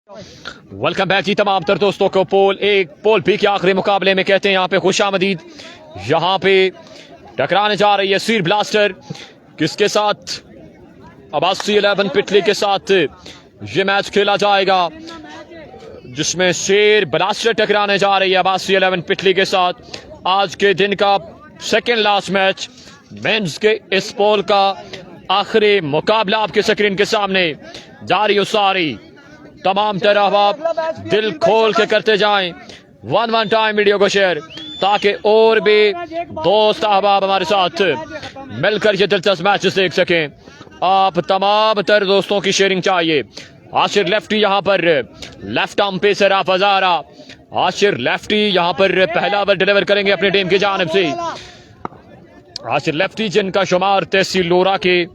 Welcome back जी तमाम तर दोस्तों को पोल बी के आखिरी मुकाबले में कहते हैं यहाँ पे खुशामदीद। यहाँ पे टकराने जा रही है सीर ब्लास्टर किसके साथ, अब्बासी 11 पिटली के साथ ये मैच खेला जाएगा जिसमें शेर ब्लास्टर टकराने जा रही है अब्बासी 11 पिटली के साथ। आज के दिन का सेकेंड लास्ट मैच मेंस के इस पोल का आखिरी मुकाबला आपके स्क्रीन के सामने जारी उसारी। तमाम तरह आप दिल खोल के करते जाएं, वन टाइम वीडियो को शेयर ताकि और भी दोस्त अहबाब हमारे साथ मिलकर ये दिलचस्प मैचेस देख सकें। आप तमाम तर दोस्तों की शेयरिंग चाहिए। आशिर लेफ्टी यहाँ पर लेफ्ट आर्म पे से राफ हजारा, आशिर लेफ्टी यहाँ पर पहला ओवर डिलीवर करेंगे अपनी टीम की जानिब से। आशिर लेफ्टी जिनका शुमार तहसील लोरा के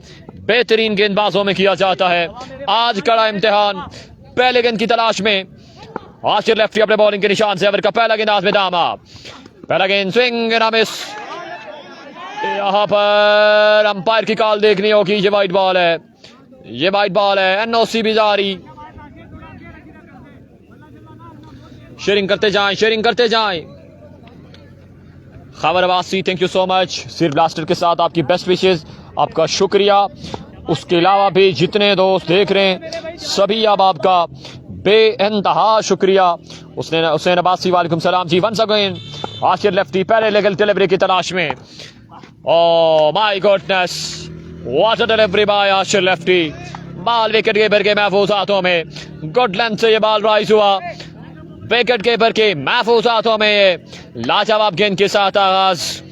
बेहतरीन गेंदबाजों में किया जाता है। आज कड़ा इम्तिहान पहले गेंद की तलाश में। आशिर लेफ्टी अपने बॉलिंग के निशान से ओवर का पहला गेंद में दामा, पहला गेंद स्विंग ना मिस। यहाँ पर अंपायर की कॉल देखनी होगी, ये वाइड बॉल है, ये वाइड बॉल है। एनओसी भी जारी, शेयरिंग करते जाएं, शेयरिंग करते जाएं। खबर Abbasi thank you so much Seer blaster के साथ आपकी बेस्ट विशेस, आपका शुक्रिया। उसके अलावा भी जितने दोस्त देख रहे हैं सभी अब आपका बेइंतहा शुक्रिया। हुसैन अब्बासी वालेकुम सलाम ji. Once again Ashir lefty पहले लेगल डिलीवरी की तलाश में। Oh my goodness, what a delivery by Ashir lefty. Ball wicket keeper के महफूज हाथों में, गुड लेंथ से ये बॉल राइज हुआ, विकेट कीपर के महफूज हाथों में ये लाजवाब गेंद के साथ आगाज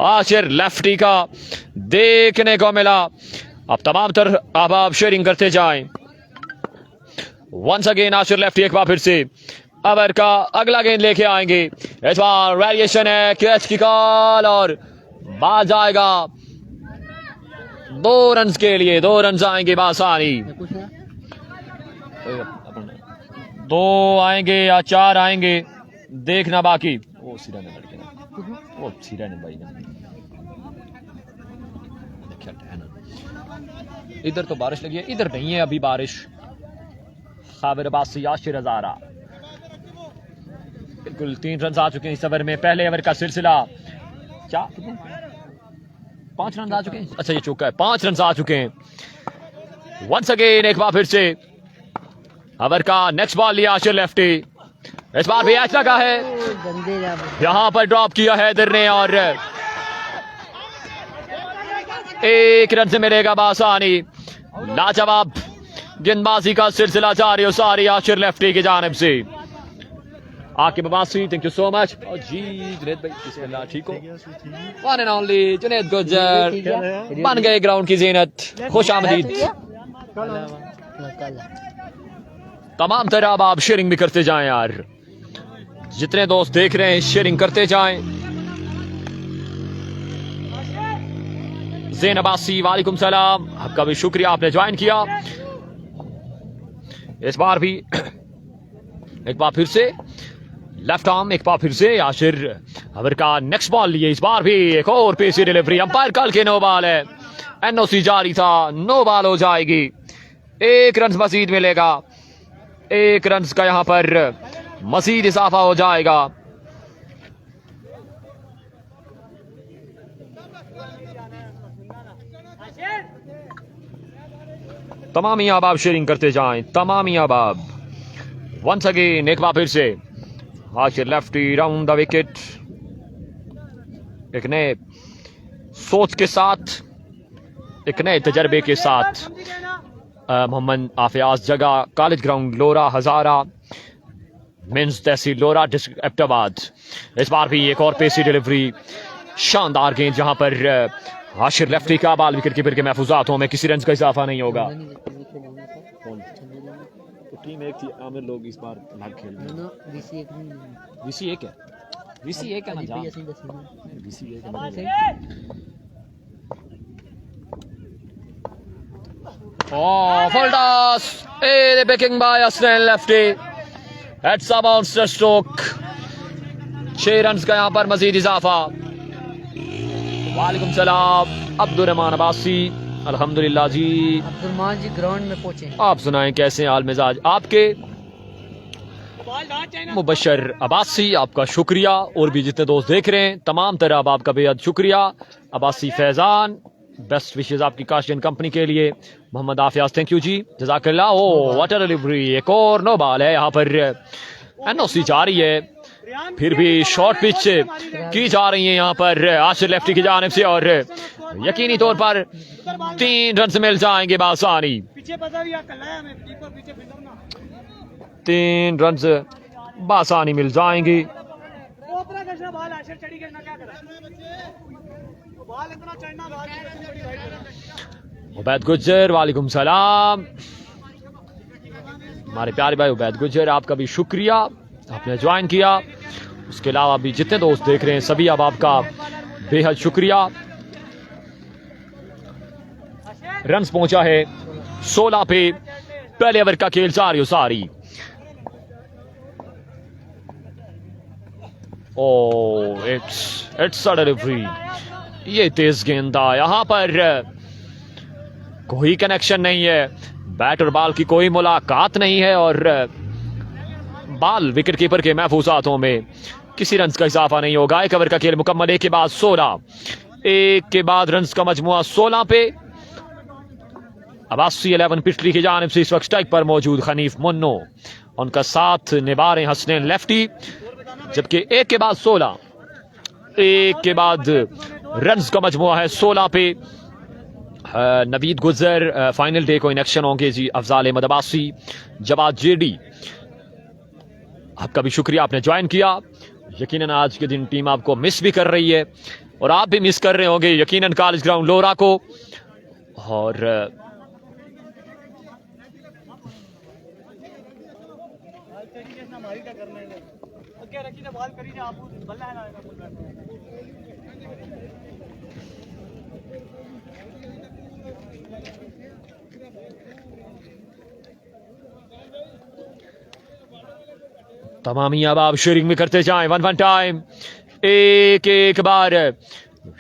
आशिर लेफ्टी का देखने को मिला। अब तमाम तर अहबाब शेयरिंग करते जाएं। वंस अगेन आशिर लेफ्टी एक बार फिर से ओवर का अगला गेंद लेके आएंगे। इस बार वेरिएशन है, कैच की कॉल और बाल जाएगा 2 रन के लिए। 2 रन आएंगे बासानी, 2 आएंगे या 4 आएंगे देखना बाकी। वो सीधा ने लड़के ना, वो सीधा ने भाई ने। इधर तो बारिश लगी है, इधर नहीं है अभी बारिश। खाबिर अब्बासी आशिर हजारा, बिल्कुल 3 रन आ चुके हैं इस ओवर में। पहले ओवर का सिलसिला क्या 5 रन आ चुके हैं, अच्छा ये चौका है, 5 रन आ चुके हैं। वंस अगेन एक बार फिर से ओवर का नेक्स्ट बॉल लिया आशिर लेफ्टी। इस बार भी ऐसा लगा है, यहां पर ड्रॉप किया है इधर ने और 1 रन से मिलेगा बासानी। लाजवाब गेंदबाजी का सिलसिला जारी और सारी आशिर लेफ्टी की जानिब से। Aqib Abbasi thank you so much. और जी जुनेद भाई बिस्मिल्लाह, ठीक हो? One and only Junaid Gujjar बन गए ग्राउंड की जीनत, खुश आमदीद। तमाम तरह आप शेयरिंग भी करते जाएं यार, जितने दोस्त देख रहे हैं शेयरिंग करते जाएं। ज़ैन अब्बासी वालेकुम सलाम, आपका भी शुक्रिया, आपने ज्वाइन किया। इस बार भी एक बार फिर से लेफ्ट आर्म, एक बार फिर से आशिर ओवर का नेक्स्ट बॉल लिए। इस बार भी एक और पेसी डिलीवरी, अंपायर कल के नो बॉल है, एनओसी जारी था, नो बॉल हो जाएगी। 1 रन मजीद मिलेगा, 1 रन का यहां पर मजीद इजाफा हो जाएगा। तमाम ही अब शेयरिंग करते जाएं, तमाम ही अब वंस अगेन एक बार फिर से Ashir lefty round the wicket, एक नए सोच के साथ, एक नए तजर्बे के साथ। मोहम्मद आफियाज जगह कॉलेज ग्राउंड लोरा हजारा, मेंस तहसील लोरा डिस्ट्रिक्ट एबटाबाद। इस बार भी एक और पेसी डिलीवरी, शानदार गेंद जहां पर आशिर लेफ्टी का बाल विकेट कीपर के महफूजातों में, किसी रन का इजाफा नहीं होगा। टीम एक थी, आमिर लोग इस बार अलग खेल रहे हैं। VC एक है, VC एक है ना जान, VC एक है। Oh, full toss. Hey, the picking by Aslan lefty. Heads up bouncer stroke. 6 run का यहाँ पर मजीद इजाफा। वालेकुम सलाम अब्दुल रहमान अब्बासी, अल्हम्दुलिल्लाह जी। अब्दुल रहमान जी ग्राउंड में पहुंचे, आप सुनाएं कैसे हाल मिजाज आपके? मुबशर अब्बासी आपका शुक्रिया, और भी जितने दोस्त देख रहे हैं तमाम तरह आपका बेहद शुक्रिया। अब्बासी फैजान, बेस्ट विशेज आपकी काशियन कंपनी के लिए। मोहम्मद आफियाज, थैंक यू जी, जज़ाकल्लाह। ओ व्हाट अ डिलीवरी, एक और नो बॉल है यहाँ पर, एनओसी जा रही है, फिर भी शॉर्ट पिच की जा रही है यहाँ पर आशिर लेफ्टी की जानिब से, और यकीनी तौर पर 3 रन मिल जाएंगे बासानी। 3 रन बासानी मिल जाएंगे। उबैद गुज्जर, वालेकुम सलाम। हमारे प्यारे भाई उबैद गुज्जर, आपका भी शुक्रिया, आपने ज्वाइन किया। उसके अलावा भी जितने दोस्त देख रहे हैं सभी अब आपका बेहद शुक्रिया। रन्स पहुंचा है 16 पे, पहले ओवर का खेल जारी सारी। ओ इट्स अ डिलीवरी, ये तेज गेंदा, यहां पर कोई कनेक्शन नहीं है, बैट और बॉल की कोई मुलाकात नहीं है, और बॉल विकेट कीपर के महफूजातों में किसी रन का इजाफा नहीं होगा। एक ओवर का खेल मुकम्मल, एक के बाद 16, एक के बाद रन का मजमुआ 16 पे। अब्बासी 11 पिछली की जानिब से इस वक्त स्ट्राइक पर मौजूद हनीफ मुन्नो, उनका साथ निभा रहे हसनैन लेफ्टी, जबकि एक के बाद 16, एक के बाद रन का मजमुआ है 16 पे। नवीद गुजर फाइनल डे को इन एक्शन होंगे जी। अफजाल अहमद अब्बासी, जवाद जेडी, आपका भी शुक्रिया, आपने ज्वाइन किया। यकीनन आज के दिन टीम आपको मिस भी कर रही है, और आप भी मिस कर रहे होंगे यकीनन कॉलेज ग्राउंड लोरा को। और तमामी अब आप शेयरिंग में करते जाएं, वन टाइम, एक एक बार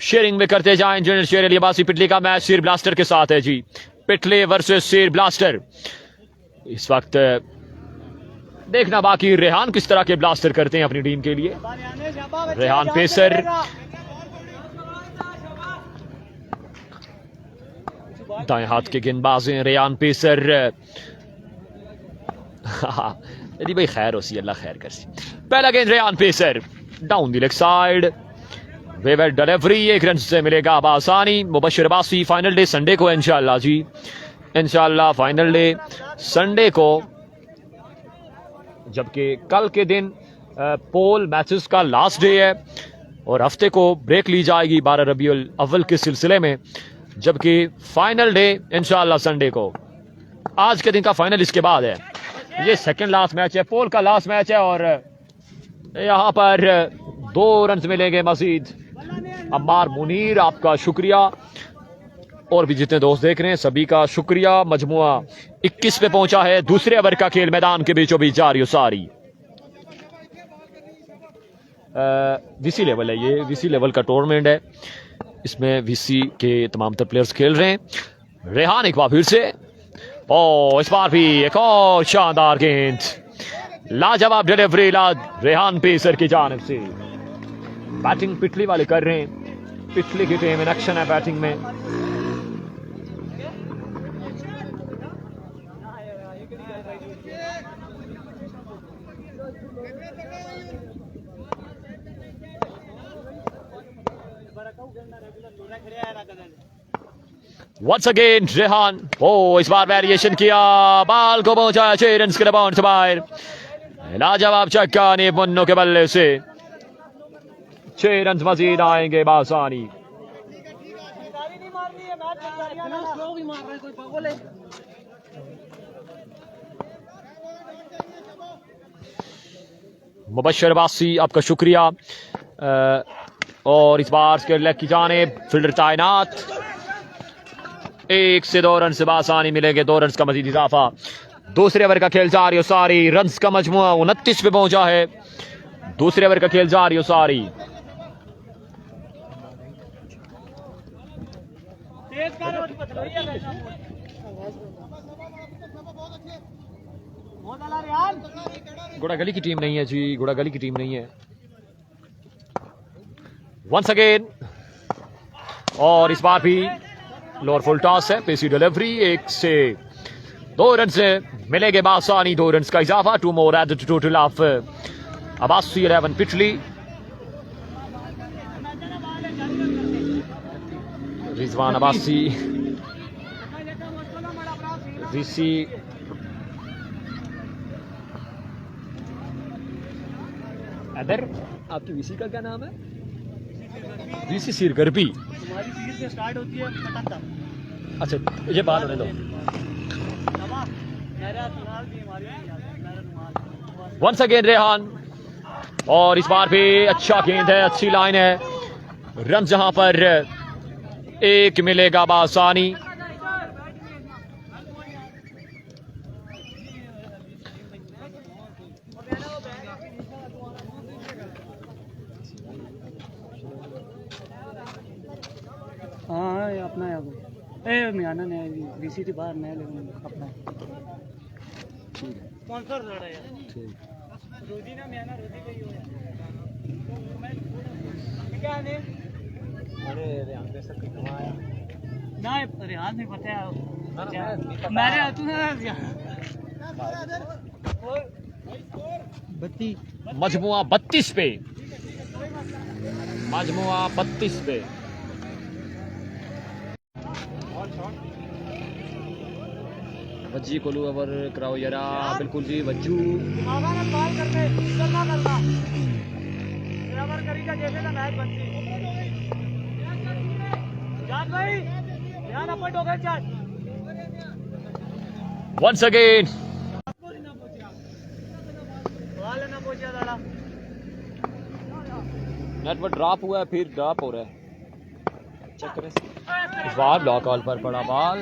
शेयरिंग में करते जाएं। जनरल शेर अली अब्बासी पिटली का मैच सिर ब्लास्टर के साथ है जी, पिटले वर्सेस सिर ब्लास्टर। इस वक्त देखना बाकी रेहान किस तरह के ब्लास्टर करते हैं अपनी टीम के लिए। रेहान पेसर, दाएं हाथ के गेंदबाज हैं रेहान पेसर। यदि भाई खैर होसी, अल्लाह खैर कर सी। पहला गेंद Rehan pacer, down the leg side, वेवर डिलीवरी, 1 रन से मिलेगा बासानी। Mubashar Abbasi, final day Sunday को है इंशाल्लाह जी, इंशाल्लाह फाइनल डे संडे को, जबकि कल के दिन पोल मैचेस का लास्ट डे है, और हफ्ते को ब्रेक ली जाएगी 12 रबीउल अव्वल के सिलसिले में, जबकि फाइनल डे इंशाल्लाह संडे को। आज के दिन का फाइनल इसके बाद है। ये सेकंड लास्ट मैच है, पोल का लास्ट मैच है, और यहां पर 2 रन मिलेंगे मजीद। अम्मार मुनीर, आपका शुक्रिया, और भी जितने दोस्त देख रहे हैं सभी का शुक्रिया। मजमुआ 21 पे पहुंचा है। दूसरे ओवर का खेल मैदान के बीचों बीच जारी सारी। वीसी लेवल है, ये वीसी लेवल का टूर्नामेंट है, इसमें वीसी के तमाम तर प्लेयर्स खेल रहे हैं। रेहान एक बार फिर से, ओ इस बार भी एक और शानदार गेंद, लाजवाब डिलीवरी रेहान पेसर की जानिब से। बैटिंग पिटली वाले कर रहे हैं, पिटली की टीम इन एक्शन है बैटिंग में। Once again रेहान, ओ इस बार वेरिएशन किया, बाल को पहुंचाया 6 रन के बाउंड से बाहर। लाजवाब छक्का ने मुन्नो के बल्ले से, 6 रन मजीद आएंगे बासानी। मुबशर अब्बासी, आपका शुक्रिया। और इस बार के लेग की जानिब फील्डर तैनात, 1 से 2 रन से बासानी मिलेंगे, 2 रन का मजीद इजाफा। दूसरे ओवर का खेल जारी हो सारी, रन का मजमुआ 29 पे पहुंचा है। दूसरे ओवर का खेल जारी हो सारी। गुड़ा गली की टीम नहीं है जी, गुड़ा गली की टीम नहीं है। वंस अगेन, और इस बार भी लोअर फुल टॉस है, पेसी डिलीवरी, 1 से 2 रन से मिलेंगे बासानी, 2 रन का इजाफा, 2 more at the total of Abbasi 11 पिटली। रिजवान अब्बासी, वीसी अदर, आपकी वीसी का क्या नाम है? वीसी सिर गरबी। तुम्हारी सीरीज से स्टार्ट होती है पटंगा। अच्छा ये बात होने दो। वंस अगेन रेहान, और इस बार भी अच्छा गेंद है, अच्छी लाइन है, रन जहां पर 1 मिलेगा बासानी। हाँ ये अपना है वो, ए मियाना ने वीसीटी बाहर नया लेकिन अपना स्पॉन्सर लड़ा है यार। रोजी ना मियाना रोजी का ही हो यार। क्या ने अरे रेहान पे सब कमाया ना, रेहान ने बताया मेरे तू ना बत्ती मजमुआ 32 पे, मजमुआ 32 पे। वज्जी कोलू ओवर कराओ यारा, बिल्कुल जी वज्जू। कॉल करते करना करना बराबर करी का जैसे ना मैच बनती जान भाई, ध्यान अपन हो गए चार। वंस अगेन, बॉल ना पहुंचा दाड़ा, नेटवर्क ड्रॉप हुआ है, फिर ड्रॉप हो रहा है, चेक करें। इस बार लॉ कॉल पर पड़ा बॉल,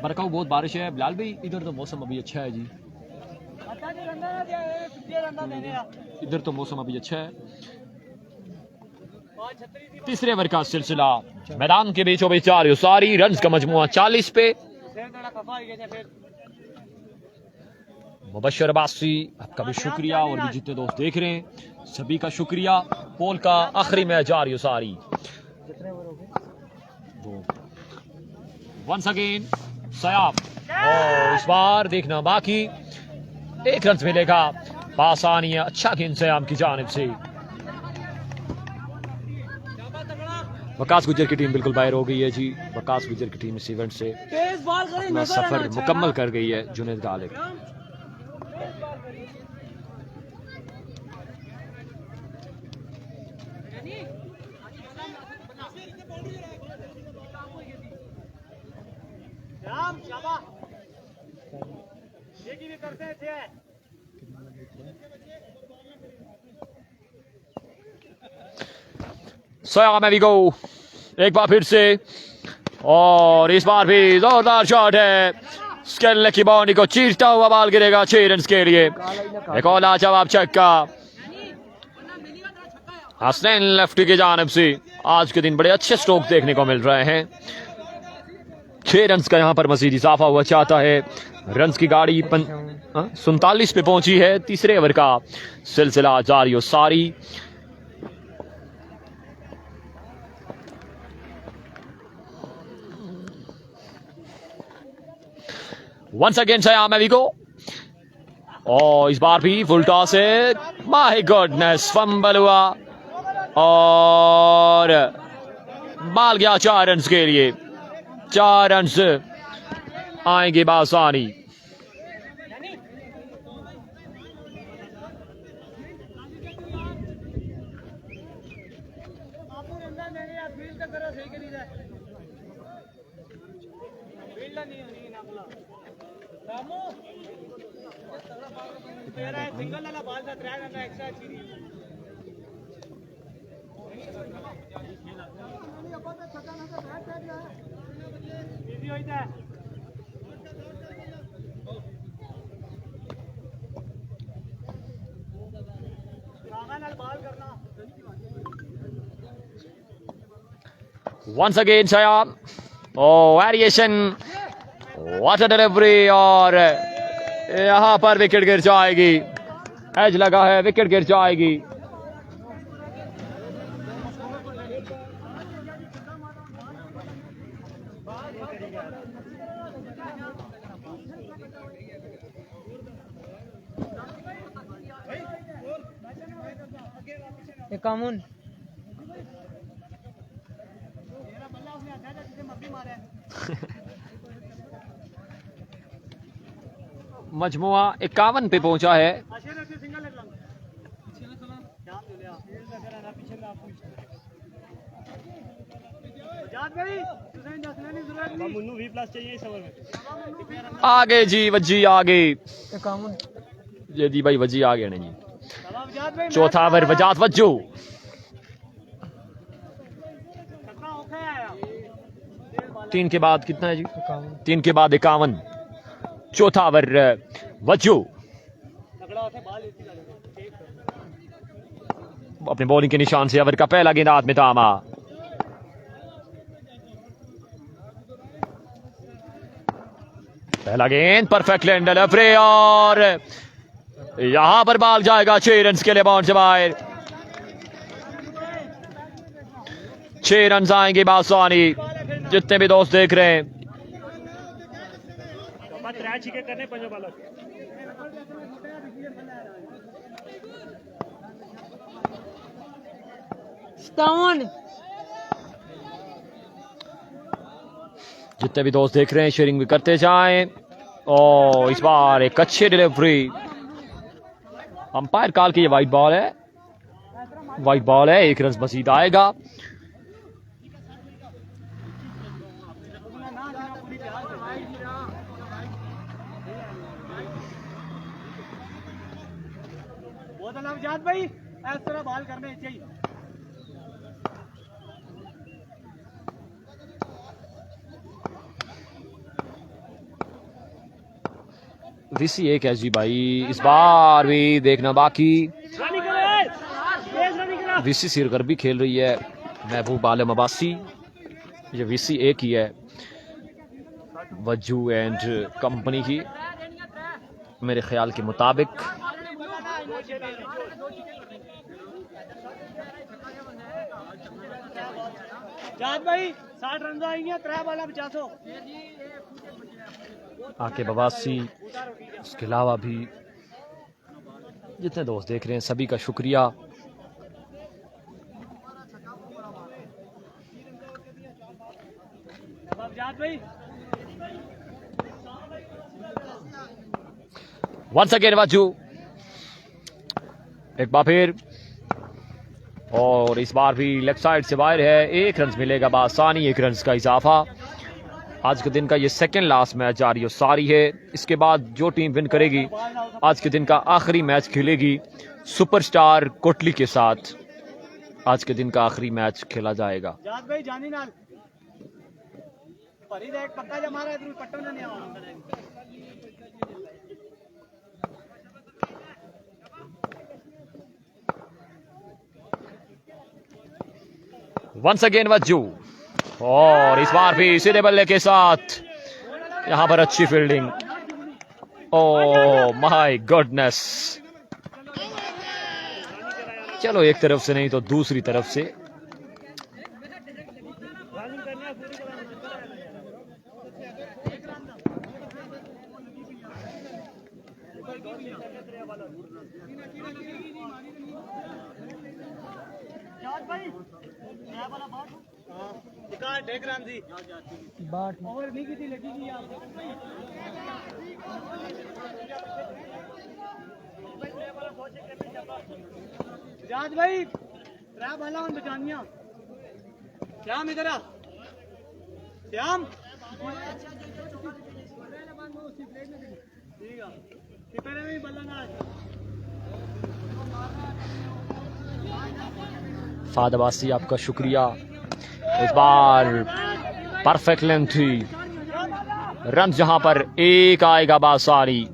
बरकाऊ बहुत बारिश है बिलाल भाई, इधर तो मौसम अभी अच्छा है जी, इधर तो मौसम अभी अच्छा है। तीसरे ओवर का सिलसिला, मैदान के बीचों बीच जा रही हो सारी, रन का मजमुआ 40 पे। मुबशर अब्बासी, आपका भी शुक्रिया, और भी जितने दोस्त देख रहे हैं सभी का शुक्रिया। पोल का आखिरी मैच जा रही हो सारी। वंस अगेन सयाब, और इस बार देखना बाकी, 1 रन मिलेगा बासानी है, अच्छा गेंद सयाम की जानिब से। वकास गुजर की टीम बिल्कुल बाहर हो गई है जी, वकास गुजर की टीम इस इवेंट से अपना सफर मुकम्मल कर गई है। जुनेद गालिब, सयाम में भी गो एक बार फिर से, और इस बार भी जोरदार शॉट है, स्केल की बाउंड्री को चीरता हुआ बॉल गिरेगा 6 रन के लिए। एक और लाजवाब छक्का हसनैन लेफ्टी की जानिब से। आज के दिन बड़े अच्छे स्ट्रोक देखने को मिल रहे हैं। 6 रन का यहां पर मजीद इजाफा हुआ चाहता है। रन की गाड़ी 47 पे पहुंची है। तीसरे ओवर का सिलसिला जारी और सारी। वंस अगेन सयाम एविगो, और इस बार भी फुल टॉस है। माय गॉडनेस, फंबल हुआ और बाल गया 4 रन के लिए। 4 रन आएंगे बासानी। वंस अगेन शयाम, ओ वेरिएशन, वाटर डिलीवरी, और यहां पर विकेट गिर जाएगी। एज लगा है, विकेट गिर जाएगी। कामून मजमुआ 51 पे पहुंचा है। आगे जी वजी आगे, ये जी भाई वजी आ गए ना जी। चौथा ओवर वजात वज्जू, तीन के बाद कितना है जी? 3 के बाद 51। चौथा ओवर वज्जू अपने बॉलिंग के निशान से ओवर का पहला गेंद हाथ में थामा। पहला गेंद परफेक्ट लैंड डिलीवरी, और यहां पर बाल जाएगा 6 रन के लिए बाउंड से बाहर। 6 रन आएंगे बासानी। जितने भी दोस्त देख रहे हैं, जितने भी दोस्त देख रहे हैं शेयरिंग भी करते जाएं। और इस बार एक अच्छी डिलीवरी, अंपायर कॉल की ये वाइट बॉल है, वाइट बॉल है, 1 रन मजीद आएगा। भाई इस तरह बॉल करने चाहिए। वीसी एक है जी भाई, इस बार भी देखना बाकी। वीसी सिरकर भी खेल रही है, महबूब आलम अब्बासी। ये वीसी एक ही है वज्जू एंड कंपनी की, मेरे ख्याल के मुताबिक। भाई 60 रन आएंगे, 3 बाला 50। आके बवासी, उसके अलावा भी जितने दोस्त देख रहे हैं सभी का शुक्रिया। वंस अगेन वज्जू, एक बार फिर, और इस बार भी लेफ्ट साइड से बाहर है। 1 रन मिलेगा बासानी, 1 रन का इजाफा। आज के दिन का ये सेकंड लास्ट मैच जारी और सारी है। इसके बाद जो टीम विन करेगी आज के दिन का आखिरी मैच खेलेगी सुपरस्टार कोटली के साथ। आज के दिन का आखिरी मैच खेला जाएगा। वंस अगेन वज्जू, और इस बार भी सीधे बल्ले के साथ यहां पर अच्छी फील्डिंग। ओह माय गॉडनेस, चलो एक तरफ से नहीं तो दूसरी तरफ से। ओवर नहीं की थी, लगेगी जाज भाई। रहा भला उन बचानिया। श्याम इधर आ, श्याम ठीक है, फाद अब्बासी आपका शुक्रिया। इस बार परफेक्ट लेंथ थी, रन जहां पर एक आएगा बासारी।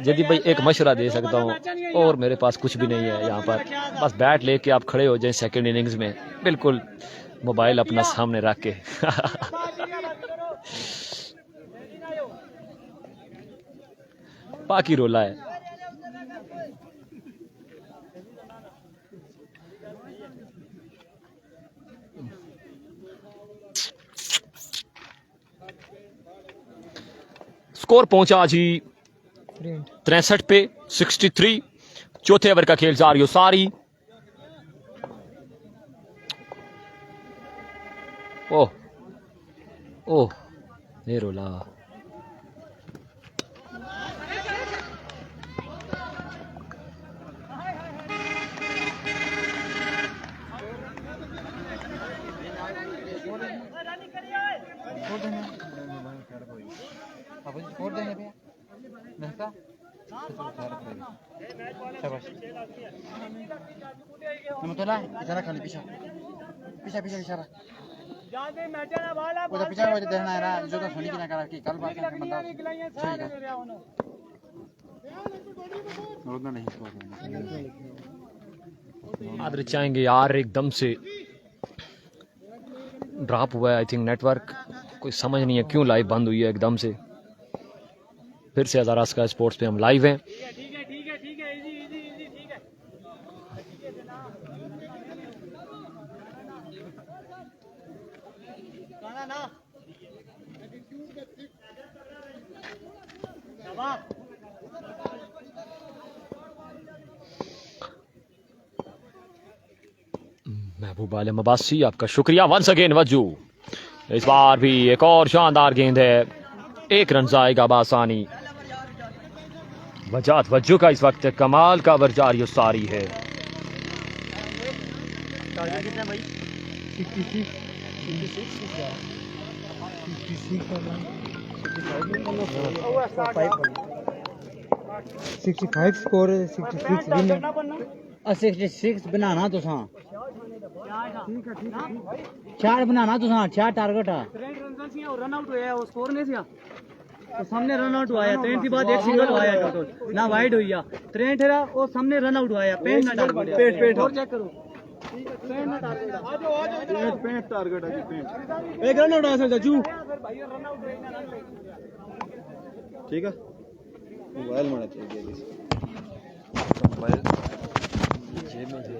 जदी भाई एक मशवरा दे सकता हूँ, और मेरे पास कुछ भी नहीं है यहाँ पर, बस बैट लेके आप खड़े हो जाए सेकंड इनिंग्स में, बिल्कुल मोबाइल अपना सामने रख के। बाकी रोला है। स्कोर पहुंचा जी 63 पे 63। चौथे ओवर का खेल जारी सारी। ओह ओह ये रोला। आदर चाहेंगे यार, एकदम से ड्रॉप हुआ है आई थिंक नेटवर्क, कोई समझ नहीं है क्यों लाइव बंद हुई है एकदम से। फिर से हज़ारा स्काई स्पोर्ट्स पे हम लाइव हैं। महबूब आलम अब्बासी, आपका शुक्रिया वंस अगेन वज्जू। इस बार भी एक और शानदार गेंद है, एक रन जाएगा बासानी। वजात वज्जू का इस वक्त कमाल का ओवर जारी सारी है। स्कोर 66 बनाना तो सा 4 बनाना तो सा 4 टारगेट है। रन आउट होया वो स्कोर नहीं था तो सामने रन आउट हुआ है। 3 के बाद एक सिंगल हुआ है टोटल ना वाइड हुई है। 3 ठेरा वो सामने रन आउट हुआ है। पेन ना टारगेट पेट और चेक करो। पेन ना टारगेट आ जाओ पेट टारगेट है। पेट एक रन आउट आ सकता जू ठीक है। मोबाइल में चाहिए मोबाइल जेब में जे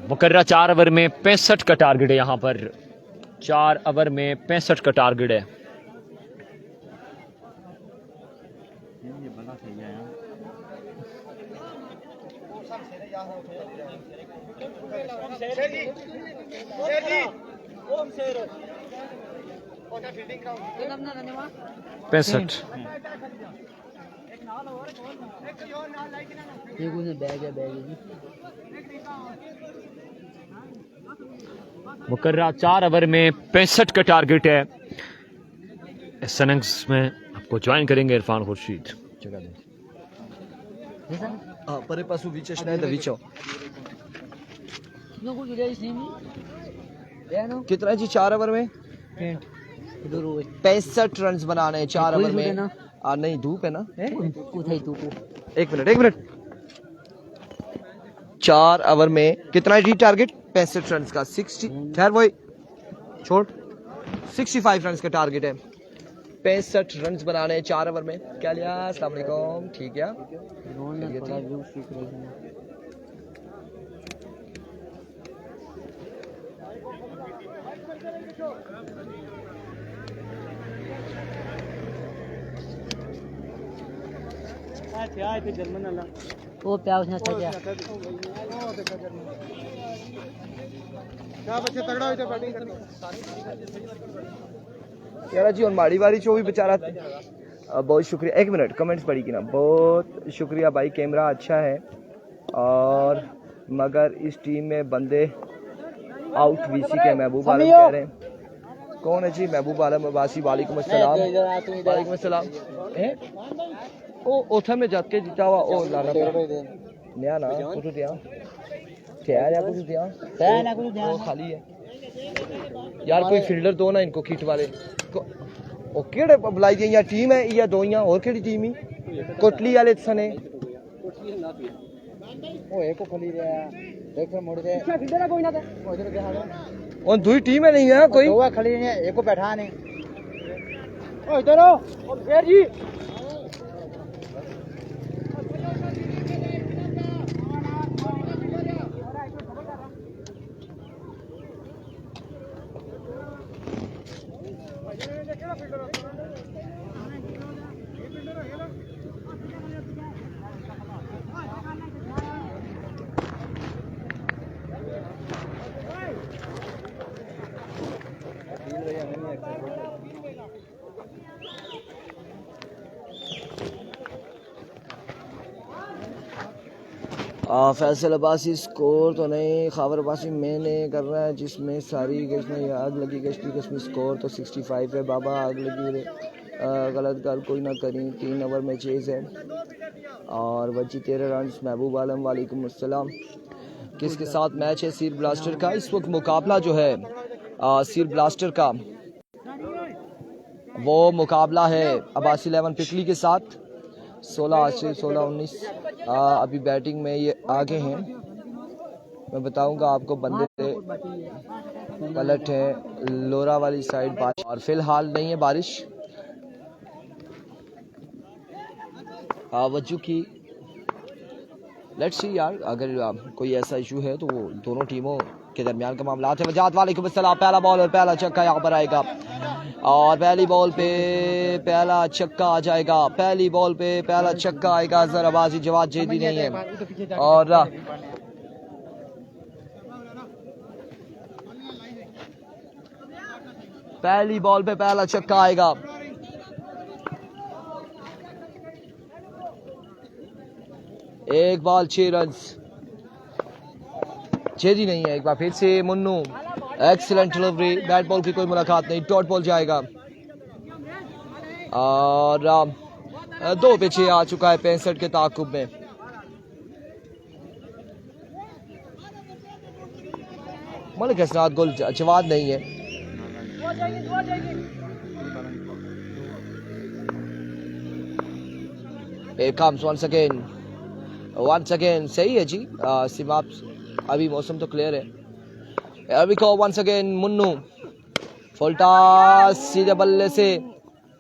मुकर्रा 4 ओवर में 65 का टारगेट है। यहाँ पर 4 ओवर में 65 का टारगेट है। पैंसठ मुकर्रा 4 ओवर में 65 का टारगेट है। इस इनिंग्स में आपको ज्वाइन करेंगे इरफान खुर्शीद। परे पासू विचेश नहीं तो विचो कितना जी 4 ओवर में 65 रन बनाने 4 ओवर में। नहीं धूप है ना। एक मिनट 4 ओवर में कितना जी टारगेट 65 रन का 60 ठहर वही छोड़ 65 रन का टारगेट है। 65 रन बनाने 4 ओवर में। क्या लिया? अस्सलाम वालेकुम। ठीक है वो प्या उसने अच्छा किया। यार जी और माड़ी वारी चो भी बेचारा बहुत शुक्रिया। एक मिनट कमेंट्स पढ़ी कि ना। बहुत शुक्रिया भाई, कैमरा अच्छा है और मगर इस टीम में बंदे आउट वीसी के। महबूब आलम कह रहे हैं। कौन है जी? महबूब आलम अब्बासी। वालेकुम अस्सलाम। वालेकुम अस्सलाम। ओ ओथा में जाके जीता हुआ ओ लाना नया ना कुछ दिया क्या या कुछ दिया ना कुछ दिया खाली है यार कोई फील्डर दो ना इनको किट वाले ओ केड़े बुलाई दी या टीम है या दो या और केड़ी टीम ही कोटली वाले सने ओ एको खली रे देख मोड़ दे अच्छा फील्डर कोई ना दे ओ इधर क्या हाल है और दुई टीम है नहीं है कोई दो खली ने एको बैठा ने ओ इधर ओ फेर जी फैसल अब्बासी स्कोर तो नहीं खाबर अब्बासी मैंने कर रहा है जिसमें सारी किस्में आग लगी किस्में स्कोर तो 65 है बाबा आग लगी रे गलत गल कोई ना करी 3 ओवर में चेज है और बची 13 रन महबूब आलम वालेकुम अस्सलाम किसके साथ मैच है सीर ब्लास्टर का इस वक्त मुकाबला जो है सीर ब्लास्टर का वो मुकाबला है अब्बासी 11 पिकली के साथ 16-19 अभी बैटिंग में ये आगे हैं मैं बताऊंगा आपको बंदे पलट है लोरा वाली साइड बारिश और फिलहाल नहीं है बारिश वजू की लेट्स सी यार अगर कोई ऐसा इशू है तो वो दोनों टीमों के दरमियान का मामला है वजात वालेकुम अस्सलाम पहला बॉल और पहला छक्का यहाँ पर आएगा और पहली बॉल पे पहला छक्का आ जाएगा पहली बॉल पे पहला छक्का आएगा जराबाजी जवाब जेदी नहीं है और पहली बॉल पे पहला छक्का आएगा एक बॉल 6 रन जेदी नहीं है एक बार फिर से Munnu excellent delivery bat ball की कोई मुलाकात नहीं डॉट बॉल जाएगा और 2 पे 6 आ चुका है 65 के ताकुब में मलिक हसनात गोल जवाब नहीं है once again सही है जी सिमाप अभी मौसम तो क्लियर है Here we go once again Munnu फुलटा सीधे बल्ले से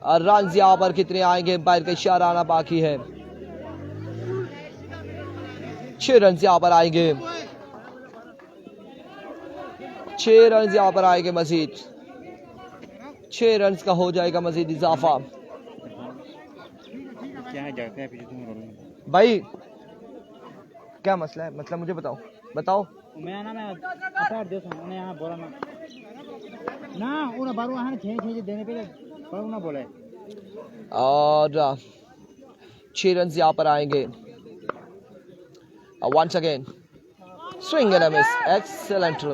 रन यहाँ पर कितने आएंगे बाहर का इशारा आना बाकी है 6 रन यहाँ पर आएंगे 6 रन यहाँ पर आएंगे मजीद 6 रन का हो जाएगा मजीद इजाफा क्या है जाते हैं भाई क्या मसला है मतलब मुझे बताओ मैं ना मैं अठार दे उन्हें यहाँ बोला ना उन्हें बारू यहाँ 6 देने पे पर ना बोले और 6 रन यहाँ पर आएंगे once again swing and a miss excellent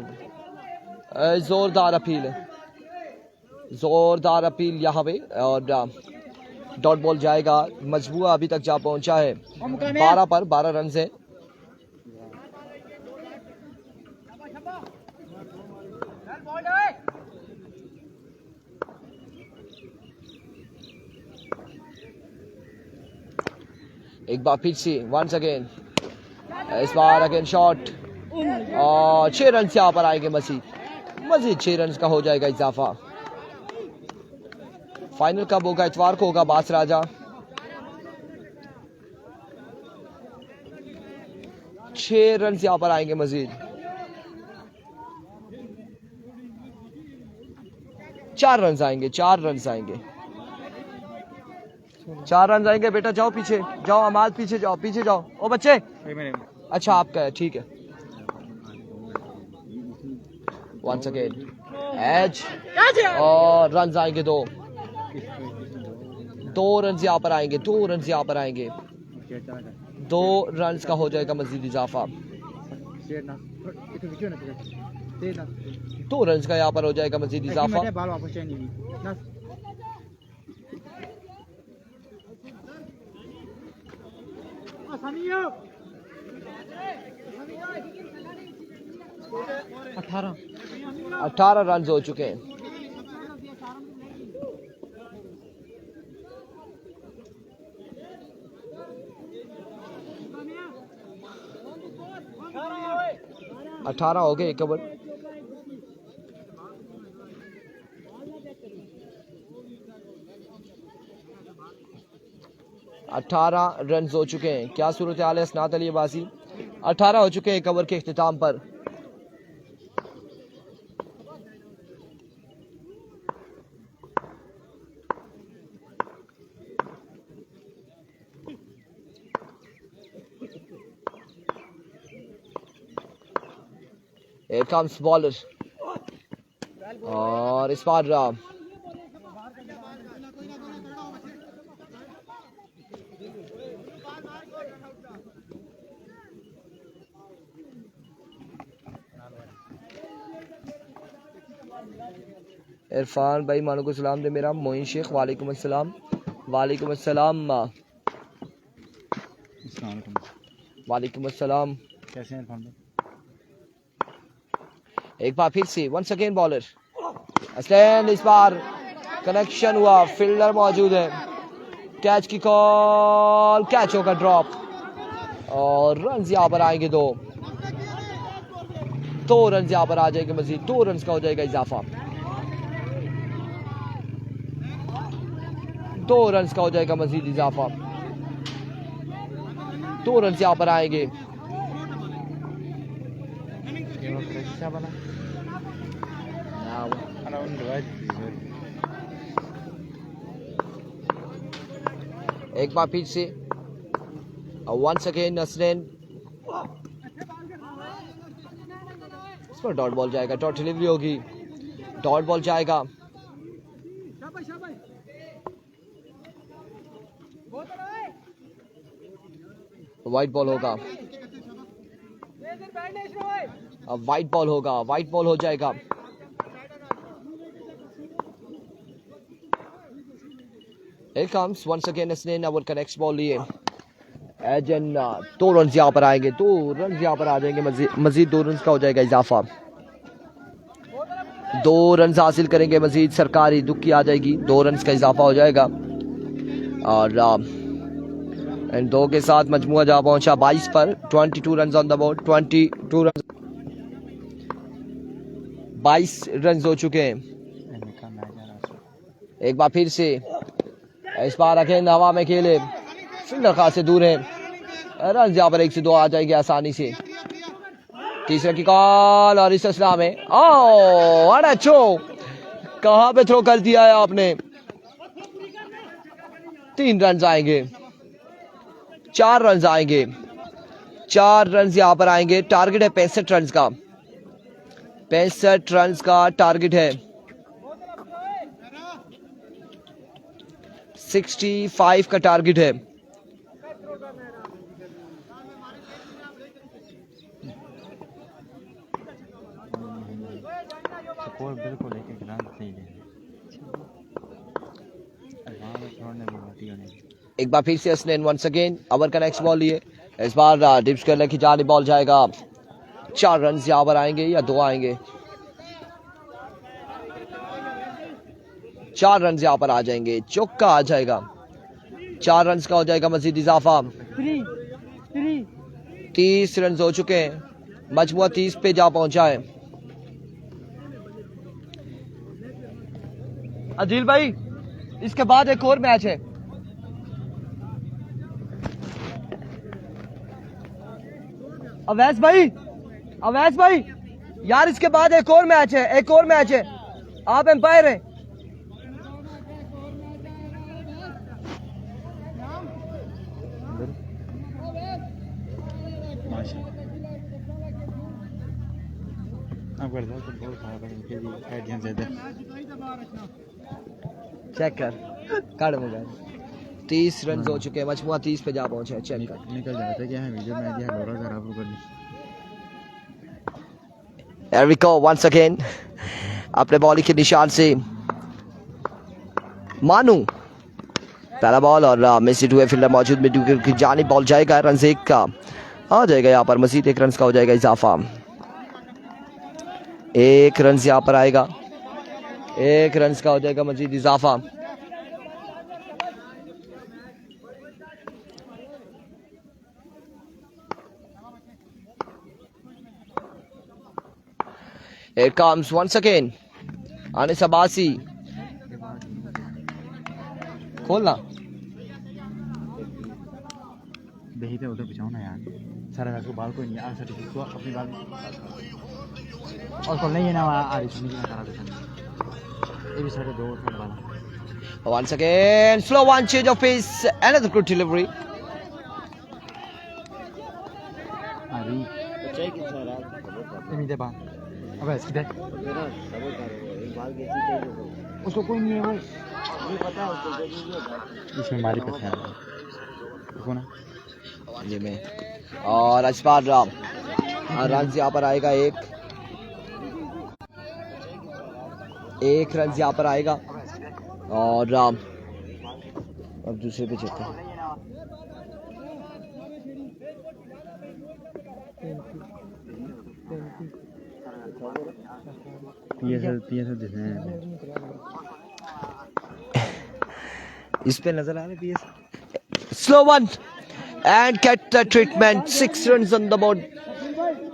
जोरदार अपील यहाँ पे और डॉट बॉल जाएगा मजबूआ अभी तक जा पहुंचा है 12 पर 12 रन है एक बार फिर से वंस अगेन इस बार अगेन शॉट और 6 रन यहाँ पर आएंगे मजीद 6 रन का हो जाएगा इजाफा फाइनल कब होगा इतवार को होगा बास राजा 6 रन यहाँ पर आएंगे मजीद 4 रन आएंगे 4 रन आएंगे बेटा जाओ पीछे जाओ अमाद पीछे जाओ ओ बच्चे अच्छा आपका है ठीक है वंस अगेन एज और रन आएंगे 2 रन यहाँ पर आएंगे 2 रन का हो जाएगा मजीद इजाफा 2 रन का यहाँ पर हो जाएगा मजीद इजाफा 18 रन हो चुके हैं। अठारह हो गए एक ओवर। अठारह रन हो चुके हैं। क्या सूरत हाल है असनात अली अब्बासी? 18 हो चुके हैं एक ओवर के इख्तिताम पर। Here comes bowler और इस बार इरफान भाई मानो को सलाम दे मेरा। मोइन शेख वालेकुम अस्सलाम। वालेकुम अस्सलाम। वालेकुम अस्सलाम। कैसे हैं इरफान भाई? एक बार फिर से वंस अगेन बॉलर असलैन। इस बार कनेक्शन हुआ, फील्डर मौजूद है। कैच की कॉल, कैच होगा ड्रॉप और रन यहाँ पर आएंगे दो रन यहाँ पर आ जाएंगे मजीद। 2 रन का हो जाएगा इजाफा। 2 रन का हो जाएगा मजीद इजाफा। 2 रन यहाँ पर आएंगे। एक बार फिर से वंस अगेन नसरैन। इस पर डॉट बॉल जाएगा, डॉट डिलीवरी होगी, डॉट बॉल जाएगा। वाइट बॉल होगा, अब वाइट बॉल होगा, वाइट बॉल हो जाएगा। Here comes once again Nasreen our next ball लिए एजन। 2 रन यहाँ पर आएंगे, 2 रन यहाँ पर आ जाएंगे मजीद 2 रन का हो जाएगा इजाफा। 2 रन हासिल करेंगे मजीद। सरकारी दुख की आ जाएगी, 2 रन का इजाफा हो जाएगा और इन 2 के साथ मजमुआ जा पहुंचा 22 पर। 22 run on the board. 22 run, 22 run हो चुके हैं। एक बार फिर से इस बार अकेले हवा में खेले, फील्डर खास से दूर है। रन यहाँ पर 1 से 2 आ जाएंगे आसानी से। तीसरे की कॉल और इस असला में अरे छो कहां पे थ्रो कर दिया है आपने। 3 रन आएंगे, 4 रन आएंगे, 4 रन यहाँ पर आएंगे। टारगेट है 65 रन का, 65 रन का टारगेट है। 65 का टारगेट है। बिल्कुल एक बार फिर से हसनैन वंस अगेन ओवर का नेक्स्ट बॉल लिए। इस बार डिप्स करने की जानी बॉल जाएगा। 4 रन यहाँ पर आएंगे या 2 आएंगे। 4 रन यहाँ पर आ जाएंगे, चौका आ जाएगा। 4 रन का हो जाएगा मजीद इजाफा। 30 रन हो चुके हैं, मजमुआ 30 पे जा पहुंचा है। अदिल भाई इसके बाद एक और मैच है। अवैस भाई यार इसके बाद एक और मैच है, एक और मैच है। आप एम्पायर हैं। चेक कर काट मोबाइल। 30 रन हो चुके हैं, मजमुआ 30 पे जा पहुंचे हैं। चेक कर निकल जाता है क्या है वीडियो में दिया लोरा खराब कर ली। There we go once again अपने बॉलिंग के निशान से मानू पहला बॉल और मिसिड हुए फील्डर मौजूद में विकेट की जानिब बॉल जाएगा। रन 1 का आ जाएगा यहाँ पर, मजीद 1 रन का हो जाएगा इजाफा। एक रन यहाँ पर आएगा, एक रन का हो जाएगा मजीद इजाफा। Here comes once again Anis Abbasi. खोलना दही तो उधर बिछाओ ना यार, सारा का बाल कोई नहीं आ सकती तो अपनी बाल और कौन नहीं है ना आ रही सुनी ना सारा कुछ ये भी सारे दो वाला। Once again slow one change of pace, another good delivery. आ रही बच्चे की सारा ये दे बा अबे इसकी दे उसको कोई नहीं है वो ये पता है उसको इसमें मारी पे है देखो ना ये में और अजपार राम रन यहाँ पर आएगा, एक रन यहाँ पर आएगा और राम अब दूसरे पे चलते हैं। इस पे नजर आ रहे PS slow one and get the treatment, 6 run on the board.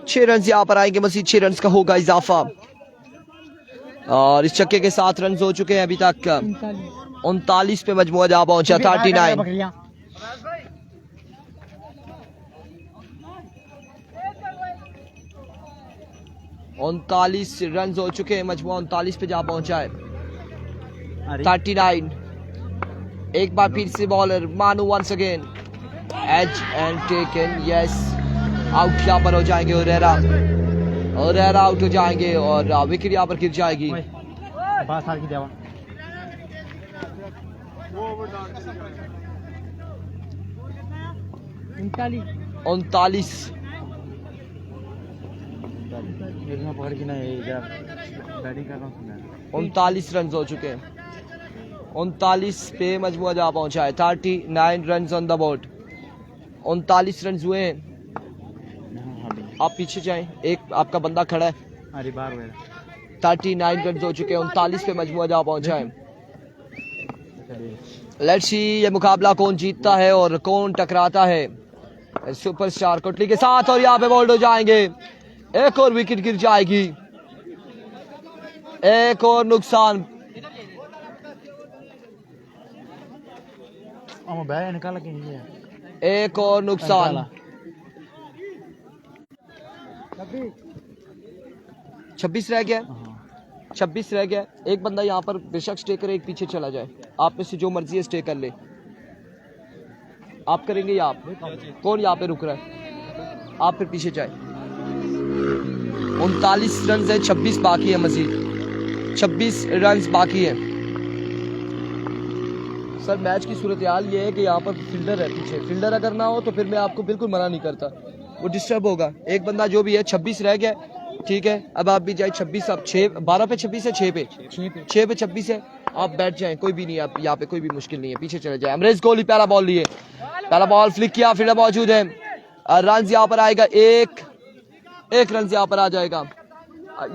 6 run यहाँ पर आएंगे, मजीद 6 रन का होगा इजाफा और इस छक्के के 7 रन हो चुके हैं अभी तक। 39 पे मजमुआ जा पहुंचा 39। उनतालीस रन हो चुके हैं, मजमुआ 39 पे जा पहुंचा है 39। एक बार फिर से bowler Manu once again edge and taken, yes out यहाँ पर हो जाएंगे और आउट हो जाएंगे और विकेट यहाँ पर गिर जाएगी। 39 39 रन हो चुके हैं, 39 पे मजमुआ जा पहुंचा है 39 run on the board. 39 run हुए हैं, आप पीछे जाएं, एक आपका बंदा खड़ा है। 39 रन हो चुके हैं, 39 पे मजमुआ जा पहुंचा है। लेट्स सी ये मुकाबला कौन जीतता है और कौन टकराता है सुपरस्टार कोटली के साथ और यहाँ पे बोल्ड हो जाएंगे, एक और विकेट गिर जाएगी, एक और नुकसान। एक और नुकसान, 26 रह गया, 26 रह गया। एक बंदा यहाँ पर बेशक स्टे करे, एक पीछे चला जाए, आप में से जो मर्जी है स्टे कर ले। आप करेंगे या आप? कौन यहाँ पे रुक रहा है? आप फिर पीछे जाए। 39 रन है, 26 बाकी है, मजीद 26 रन बाकी है। सर मैच की सूरत हाल ये है कि यहाँ पर फील्डर है पीछे, फील्डर अगर ना हो तो फिर मैं आपको बिल्कुल मना नहीं करता, वो डिस्टर्ब होगा। एक बंदा जो भी है 26 रह गया, ठीक है। अब आप भी जाए 26, अब 12 पे 26 है, 6 पे 26 है, आप बैठ जाएं, कोई भी नहीं, आप यहाँ पे कोई भी मुश्किल नहीं है, पीछे चले जाए। अमरेज कोहली पहला बॉल लिए, पहला बॉल फ्लिक किया, फील्डर मौजूद है, रन यहाँ पर आएगा, एक रन यहाँ पर आ जाएगा।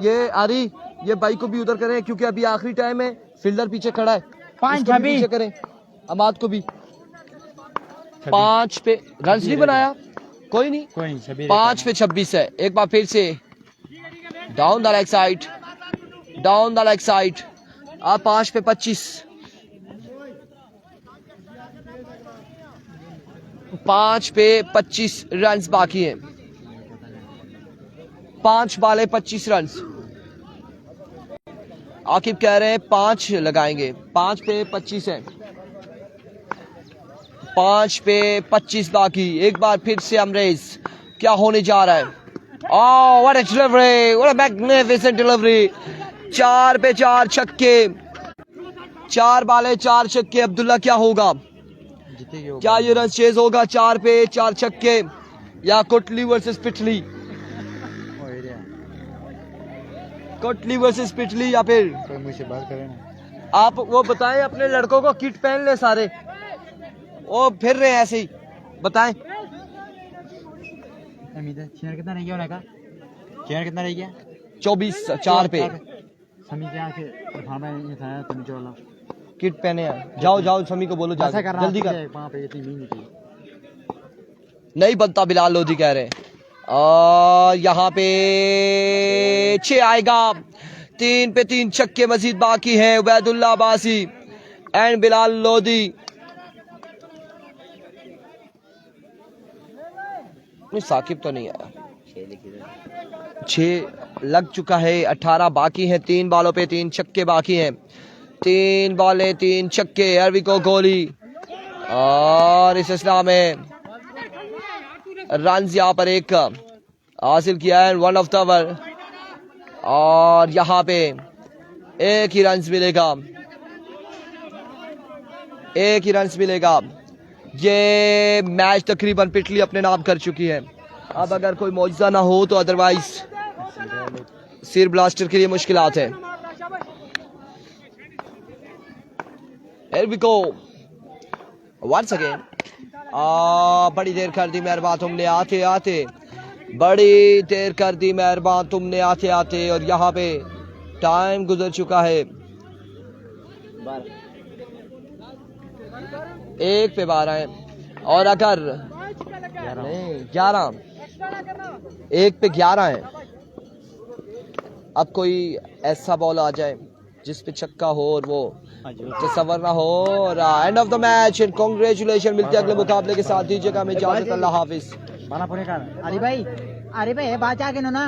ये आरी ये भाई को भी उधर करें क्योंकि अभी आखिरी टाइम है, फील्डर पीछे खड़ा है, पीछे करें। अमाद को भी 5 पे रन नहीं बनाया, कोई नहीं 5 पे 26 है। एक बार फिर से down the leg side, down the leg side, आप 5 पे 25, 5 पे 25 रन बाकी हैं, 5 बाले 25 रन। आकिब कह रहे हैं 5 लगाएंगे, 5 पे 25 है, 5 पे 25 बाकी। एक बार फिर से अमरेज, क्या होने जा रहा है? Oh, what a delivery! What a magnificent delivery! 4 पे 4 छक्के, 4 बाले 4 छक्के। अब्दुल्ला क्या होगा? क्या ये रन चेज होगा? 4 पे 4 छक्के या कोटली वर्सेस पिटली? कोटली वर्सेस पिटली या फिर मुझसे बात करें ना। आप वो बताएं, अपने लड़कों को किट पहन ले सारे, वो फिर रहे हैं ऐसे ही, बताएं। कितना रह गया? कितना रह गया? 24-4 पे समी क्या के फार्मा ये था तुम जो ला किट पहने हैं। जाओ जाओ समी को बोलो ऐसा कर जल्दी कर। वहां पे इतनी मीन थी नहीं बनता बिलाल लोधी कह रहे हैं। और यहाँ पे 6 आएगा। 3 पे 3 छक्के मजीद बाकी हैं। उबैदुल्ला अब्बासी एंड बिलाल लोधी। नहीं साकिब तो नहीं आया। 6 लग चुका है। 18 बाकी हैं। 3 बॉलों पे 3 छक्के बाकी हैं। 3 बॉलें 3 छक्के। अरवी को गोली और इस सिलसिला में रन यहाँ पर एक हासिल किया है 1 ऑफ द ओवर। और यहाँ पे एक ही रन मिलेगा। एक ही रन मिलेगा। ये मैच तकरीबन पिटली अपने नाम कर चुकी है। अब अगर कोई मौजूदा ना हो तो अदरवाइज सिर ब्लास्टर के लिए मुश्किलात है। Here we go. Once again. बड़ी देर कर दी मेहरबान तुमने आते आते। बड़ी देर कर दी मेहरबान तुमने आते आते। और यहाँ पे टाइम गुजर चुका है। 1 पे 12 है। और अगर नहीं 11 1 पे 11 है। अब कोई ऐसा बॉल आ जाए जिस पे छक्का हो और वो तस्वर ना हो। और end of the match and congratulation. मिलते हैं अगले मुकाबले के साथ। दीजिएगा हमें इजाजत। अल्लाह हाफिज। अरे भाई बात आके ना